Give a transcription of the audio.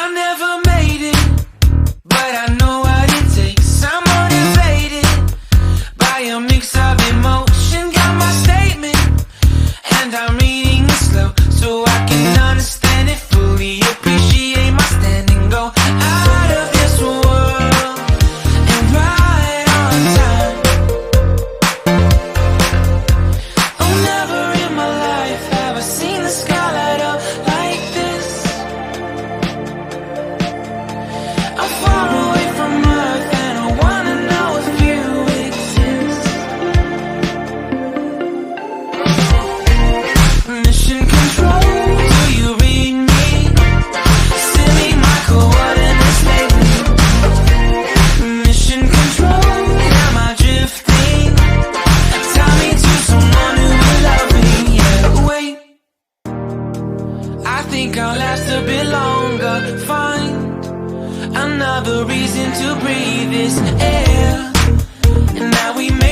I never made it, but I know what it takes. I'm motivated by a mix of emotion. Got my statement, and I'm reading it slow so I can understand it fully. Appreciate my stand and go out of this world and right on time. Oh, never in my life have I seen the sky light up like this. I'm far away from Earth and I wanna know if you exist. Mission control, do you read me? Send me my coordinates lately. Mission control, am I drifting? Tie me to someone who will love me. Yeah, wait, I think I'll last a bit longer. Find another reason to breathe this air. And now we make